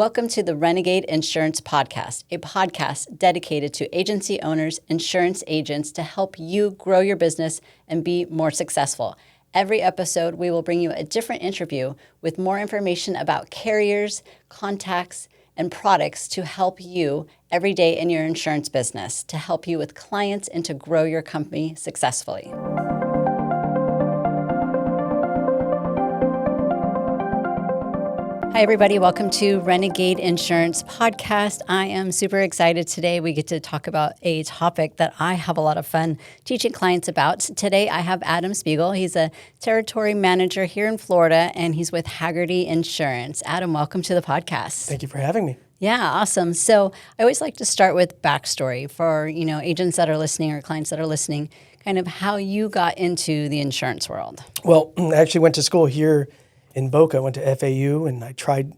Welcome to the Renegade Insurance Podcast, a podcast dedicated to agency owners, insurance agents to help you grow your business and be more successful. Every episode, we will bring you a different interview with more information about carriers, contacts, and products to help you every day in your insurance business, to help you with clients and to grow your company successfully. Hi, everybody. Welcome to Renegade Insurance Podcast. I am super excited today. We get to talk about a topic that I have a lot of fun teaching clients about. Today, I have Adam Spiegel. He's a territory manager here in Florida, and he's with Hagerty Insurance. Adam, welcome to the podcast. Thank you for having me. Yeah, awesome. So I always like to start with backstory for, agents that are listening or clients that are listening, kind of how you got into the insurance world. Well, I actually went to school here in Boca. I went to FAU and I tried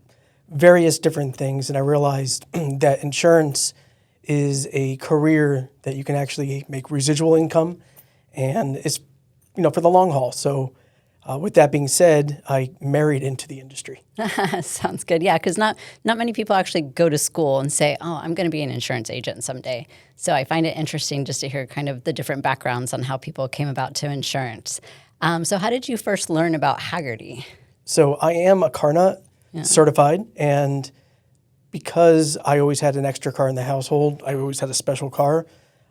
various different things, and I realized that insurance is a career that you can actually make residual income, and it's for the long haul. So with that being said, I married into the industry. Sounds good. Yeah, because not many people actually go to school and say, oh, I'm going to be an insurance agent someday. So I find it interesting just to hear kind of the different backgrounds on how people came about to insurance. So how did you first learn about Hagerty? So I am a car nut certified, and because I always had an extra car in the household, I always had a special car,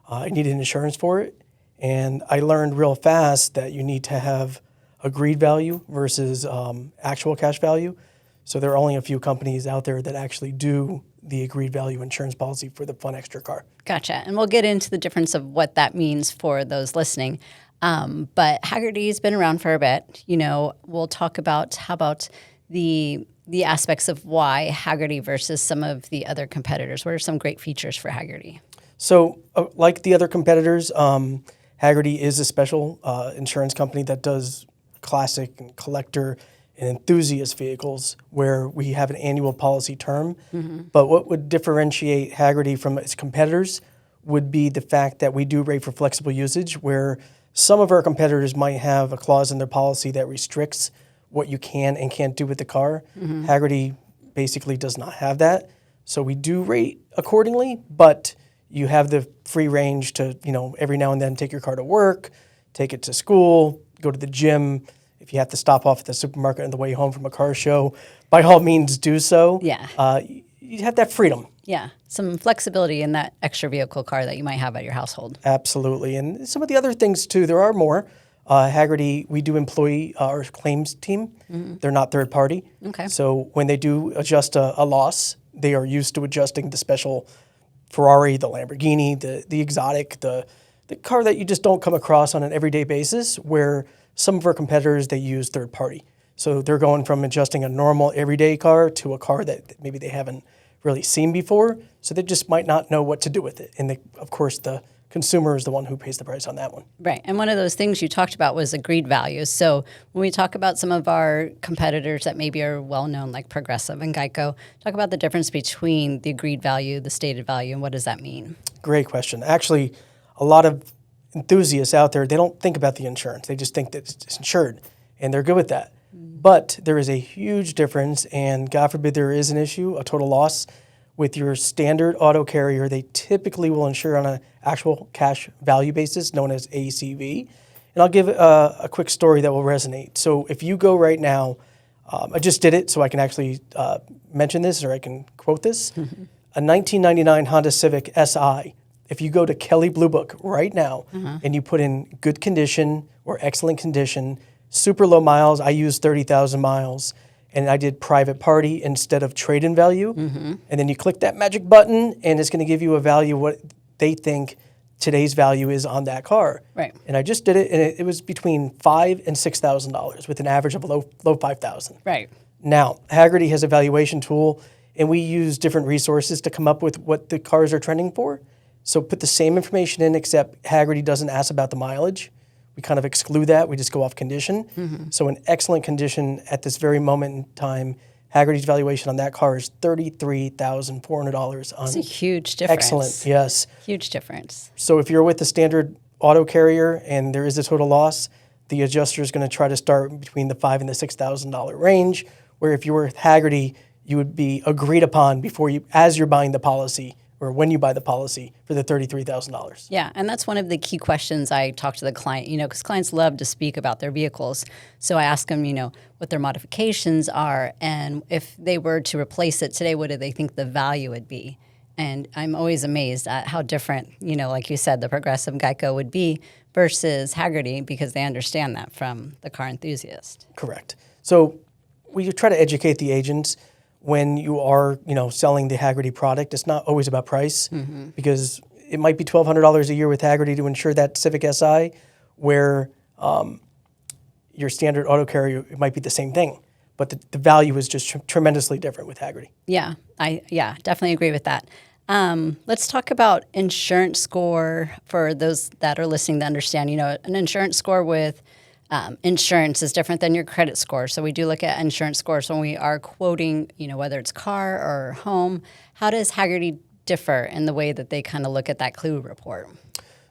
I needed insurance for it. And I learned real fast that you need to have agreed value versus actual cash value. So there are only a few companies out there that actually do the agreed value insurance policy for the fun extra car. Gotcha. And we'll get into the difference of what that means for those listening. But Hagerty's been around for a bit. We'll talk about how about the aspects of why Hagerty versus some of the other competitors. What are some great features for Hagerty? So like the other competitors, Hagerty is a special insurance company that does classic and collector and enthusiast vehicles where we have an annual policy term. Mm-hmm. But what would differentiate Hagerty from its competitors would be the fact that we do rate for flexible usage, where some of our competitors might have a clause in their policy that restricts what you can and can't do with the car. Mm-hmm. Hagerty basically does not have that. So we do rate accordingly, but you have the free range to, every now and then take your car to work, take it to school, go to the gym. If you have to stop off at the supermarket on the way home from a car show, by all means do so. Yeah. You have that freedom. Yeah, some flexibility in that extra vehicle car that you might have at your household. Absolutely. And some of the other things, too, there are more. Hagerty, we do employ our claims team. Mm-hmm. They're not third party. Okay. So when they do adjust a loss, they are used to adjusting the special Ferrari, the Lamborghini, the exotic, the car that you just don't come across on an everyday basis, where some of our competitors, they use third party. So they're going from adjusting a normal everyday car to a car that maybe they haven't really seen before, so they just might not know what to do with it. And of course, the consumer is the one who pays the price on that one. Right, and one of those things you talked about was agreed values. So when we talk about some of our competitors that maybe are well-known, like Progressive and Geico, talk about the difference between the agreed value, the stated value, and what does that mean? Great question. Actually, a lot of enthusiasts out there, they don't think about the insurance. They just think that it's insured, and they're good with that. But there is a huge difference, and God forbid there is an issue, a total loss. With your standard auto carrier, they typically will insure on an actual cash value basis, known as ACV. And I'll give a quick story that will resonate. So if you go right now, I just did it so I can actually mention this, or I can quote this. Mm-hmm. A 1999 Honda Civic SI, if you go to Kelley Blue Book right now, mm-hmm. and you put in good condition or excellent condition, super low miles, I used 30,000 miles, and I did private party instead of trade-in value. Mm-hmm. And then you click that magic button, and it's going to give you a value what they think today's value is on that car. Right. And I just did it, and it was between $5,000 and $6,000 with an average of low $5,000. Right. Now, Hagerty has a valuation tool, and we use different resources to come up with what the cars are trending for. So put the same information in, except Hagerty doesn't ask about the mileage. We kind of exclude that. We just go off condition. Mm-hmm. So in excellent condition at this very moment in time, Hagerty's valuation on that car is $33,400. That's a huge difference. Excellent, yes. Huge difference. So if you're with the standard auto carrier and there is a total loss, the adjuster is going to try to start between the $5,000 and the $6,000 range, where if you were with Hagerty, you would be agreed upon as you're buying the policy or when you buy the policy for the $33,000. Yeah, and that's one of the key questions I talk to the client, because clients love to speak about their vehicles. So I ask them, what their modifications are, and if they were to replace it today, what do they think the value would be? And I'm always amazed at how different, like you said, the Progressive Geico would be versus Hagerty, because they understand that from the car enthusiast. Correct. So we try to educate the agents when you are, selling the Hagerty product. It's not always about price, because it might be $1,200 a year with Hagerty to insure that Civic Si, where your standard auto carrier, it might be the same thing, but the value is just tremendously different with Hagerty. Yeah, I definitely agree with that. Let's talk about insurance score for those that are listening to understand. An insurance score with insurance is different than your credit score. So we do look at insurance scores when we are quoting, whether it's car or home. How does Hagerty differ in the way that they kind of look at that clue report?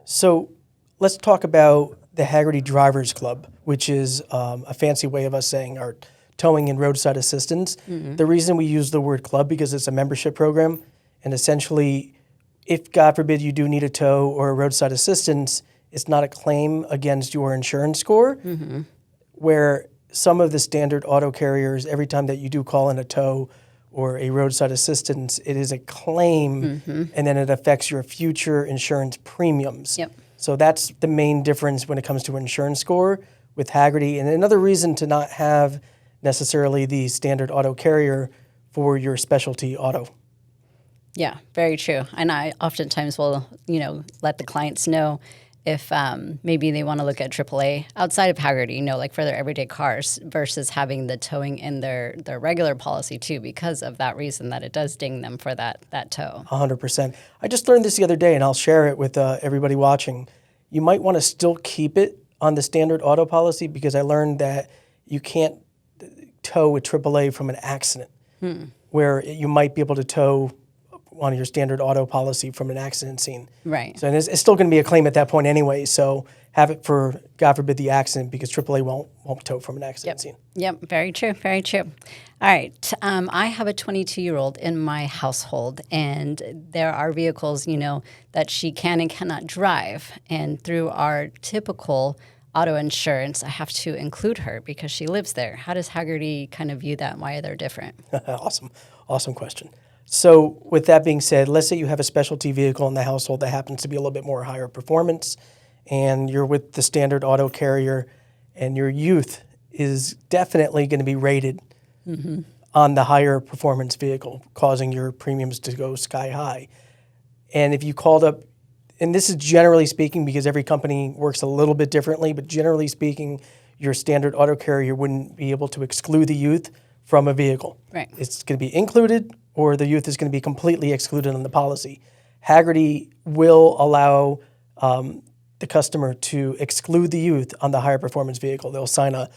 So let's talk about the Hagerty Drivers Club, which is a fancy way of us saying our towing and roadside assistance. The reason we use the word club because it's a membership program, and essentially, if God forbid you do need a tow or a roadside assistance, it's not a claim against your insurance score, where some of the standard auto carriers, every time that you do call in a tow or a roadside assistance, it is a claim, and then it affects your future insurance premiums. Yep. So that's the main difference when it comes to insurance score with Hagerty. And another reason to not have necessarily the standard auto carrier for your specialty auto. Yeah, very true. And I oftentimes will, let the clients know if maybe they want to look at AAA outside of Hagerty, like for their everyday cars versus having the towing in their regular policy too, because of that reason that it does ding them for that tow. 100%. I just learned this the other day, and I'll share it with everybody watching. You might want to still keep it on the standard auto policy because I learned that you can't tow a AAA from an accident, where you might be able to tow on your standard auto policy from an accident scene. Right. So and it's still going to be a claim at that point anyway. So have it for, God forbid, the accident, because AAA won't tow from an accident scene. Yep. Very true. Very true. All right. I have a 22-year-old in my household, and there are vehicles, that she can and cannot drive. And through our typical auto insurance, I have to include her because she lives there. How does Hagerty kind of view that and why they're different? Awesome question. So with that being said, let's say you have a specialty vehicle in the household that happens to be a little bit more higher performance, and you're with the standard auto carrier, and your youth is definitely going to be rated on the higher performance vehicle, causing your premiums to go sky high. And if you called up, and this is generally speaking because every company works a little bit differently, but generally speaking, your standard auto carrier wouldn't be able to exclude the youth from a vehicle. Right. It's going to be included, or the youth is going to be completely excluded on the policy. Hagerty will allow the customer to exclude the youth on the higher performance vehicle. They'll sign a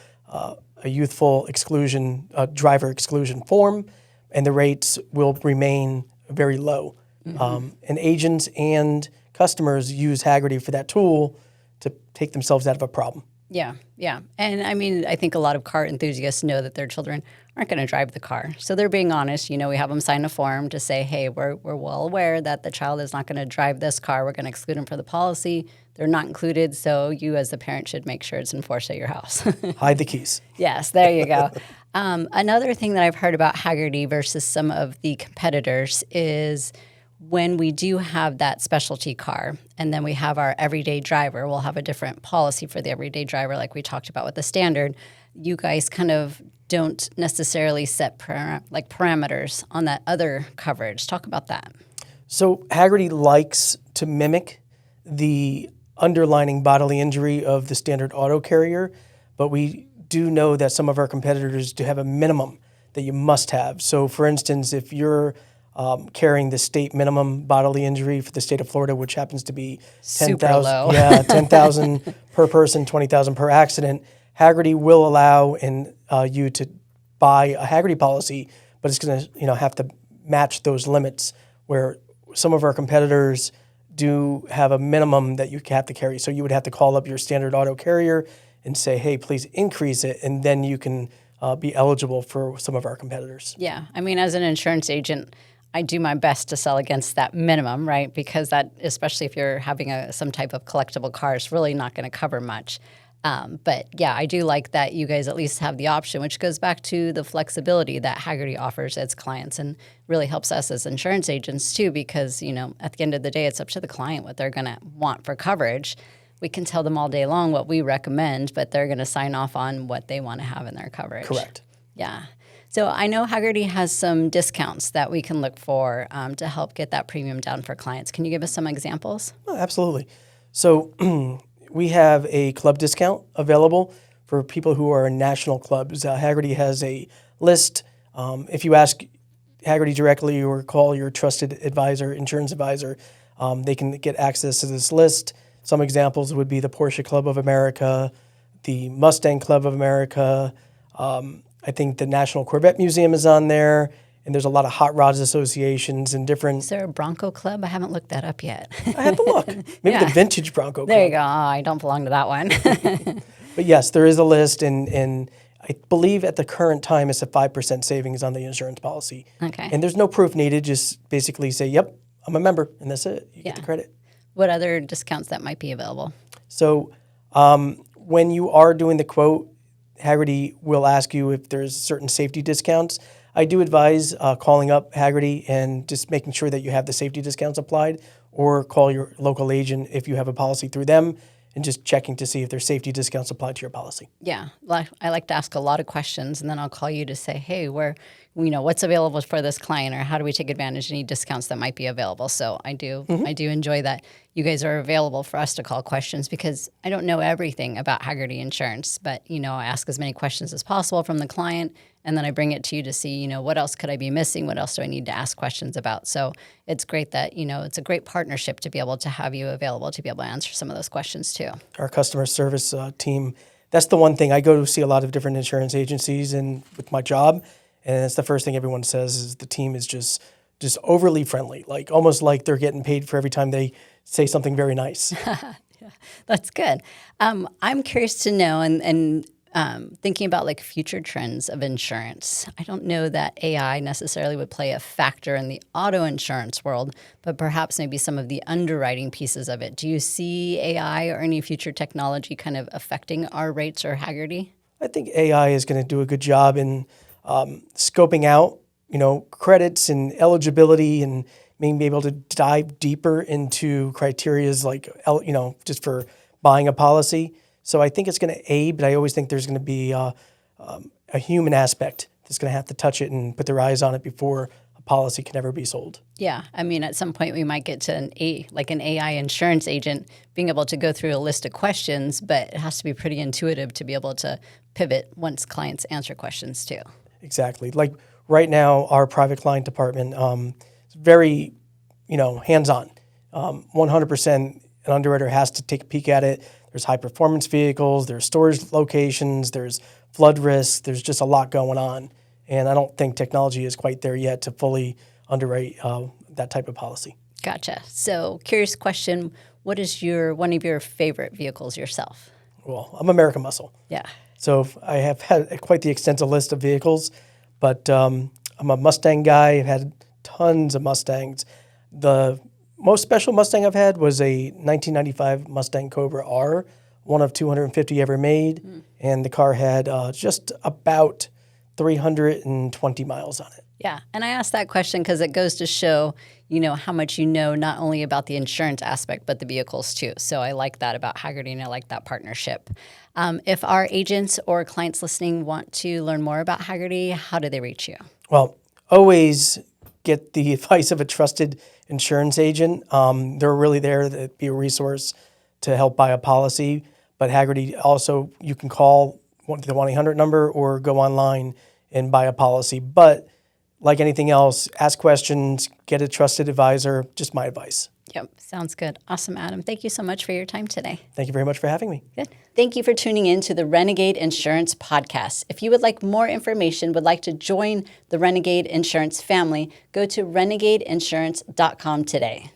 youthful exclusion, driver exclusion form, and the rates will remain very low. And agents and customers use Hagerty for that tool to take themselves out of a problem. Yeah. And I mean, I think a lot of car enthusiasts know that their children aren't going to drive the car. So they're being honest. We have them sign a form to say, hey, we're well aware that the child is not going to drive this car. We're going to exclude them from the policy. They're not included. So you as the parent should make sure it's enforced at your house. Hide the keys. Yes, there you go. Another thing that I've heard about Hagerty versus some of the competitors is when we do have that specialty car and then we have our everyday driver, we'll have a different policy for the everyday driver like we talked about with the standard. You guys kind of don't necessarily set parameters on that other coverage. Talk about that. So Hagerty likes to mimic the underlying bodily injury of the standard auto carrier, but we do know that some of our competitors do have a minimum that you must have. So for instance, if you're carrying the state minimum bodily injury for the state of Florida, which happens to be 10,000. Yeah, 10,000 per person, 20,000 per accident. Hagerty will allow you to buy a Hagerty policy, but it's going to have to match those limits. Where some of our competitors do have a minimum that you have to carry, so you would have to call up your standard auto carrier and say, "Hey, please increase it," and then you can be eligible for some of our competitors. Yeah. I mean, as an insurance agent, I do my best to sell against that minimum, right? Because that, especially if you're having some type of collectible car, is really not going to cover much. But yeah, I do like that you guys at least have the option, which goes back to the flexibility that Hagerty offers its clients and really helps us as insurance agents too, because, at the end of the day, it's up to the client what they're going to want for coverage. We can tell them all day long what we recommend, but they're going to sign off on what they want to have in their coverage. Correct. Yeah. So I know Hagerty has some discounts that we can look for to help get that premium down for clients. Can you give us some examples? Oh, absolutely. So we have a club discount available for people who are in national clubs. Hagerty has a list. If you ask Hagerty directly or call your trusted advisor, insurance advisor, they can get access to this list. Some examples would be the Porsche Club of America, the Mustang Club of America. I think the National Corvette Museum is on there, and there's a lot of hot rods associations and different. Is there a Bronco Club? I haven't looked that up yet. I have to look. Maybe the Vintage Bronco Club. There you go. Oh, I don't belong to that one. But yes, there is a list, and I believe at the current time it's a 5% savings on the insurance policy. Okay. And there's no proof needed. Just basically say, yep, I'm a member, and that's it. You get the credit. What other discounts that might be available? So when you are doing the quote, Hagerty will ask you if there's certain safety discounts. I do advise calling up Hagerty and just making sure that you have the safety discounts applied, or call your local agent if you have a policy through them and just checking to see if there's safety discounts applied to your policy. Yeah, I like to ask a lot of questions, and then I'll call you to say, hey, what's available for this client, or how do we take advantage of any discounts that might be available? So I do enjoy that you guys are available for us to call questions, because I don't know everything about Hagerty Insurance, but I ask as many questions as possible from the client, and then I bring it to you to see, what else could I be missing? What else do I need to ask questions about? So it's great that, it's a great partnership to be able to have you available to be able to answer some of those questions too. Our customer service team, that's the one thing. I go to see a lot of different insurance agencies and with my job, and it's the first thing everyone says is the team is just overly friendly, like almost like they're getting paid for every time they say something very nice. Yeah, that's good. I'm curious to know, and thinking about like future trends of insurance. I don't know that AI necessarily would play a factor in the auto insurance world, but perhaps maybe some of the underwriting pieces of it. Do you see AI or any future technology kind of affecting our rates or Hagerty? I think AI is going to do a good job in scoping out, credits and eligibility, and being able to dive deeper into criterias like, just for buying a policy. So I think it's going to aid, but I always think there's going to be a human aspect that's going to have to touch it and put their eyes on it before a policy can ever be sold. Yeah. I mean, at some point we might get to an AI insurance agent being able to go through a list of questions, but it has to be pretty intuitive to be able to pivot once clients answer questions too. Exactly. Like right now, our private client department is very, hands-on. 100% an underwriter has to take a peek at it. There's high-performance vehicles, there's storage locations, there's flood risks, there's just a lot going on. And I don't think technology is quite there yet to fully underwrite that type of policy. Gotcha. So curious question, what is one of your favorite vehicles yourself? Well, I'm American Muscle. Yeah. So I have had quite the extensive list of vehicles, but I'm a Mustang guy. I've had tons of Mustangs. The most special Mustang I've had was a 1995 Mustang Cobra R, one of 250 ever made, and the car had just about 320 miles on it. Yeah, and I asked that question because it goes to show, how much you know not only about the insurance aspect, but the vehicles too. So I like that about Hagerty, and I like that partnership. If our agents or clients listening want to learn more about Hagerty, how do they reach you? Well, always get the advice of a trusted insurance agent. They're really there to be a resource to help buy a policy. But Hagerty also, you can call the 1-800 number or go online and buy a policy. But like anything else, ask questions, get a trusted advisor, just my advice. Yep, sounds good. Awesome, Adam. Thank you so much for your time today. Thank you very much for having me. Good. Thank you for tuning in to the Renegade Insurance podcast. If you would like more information, would like to join the Renegade Insurance family, go to renegadeinsurance.com today.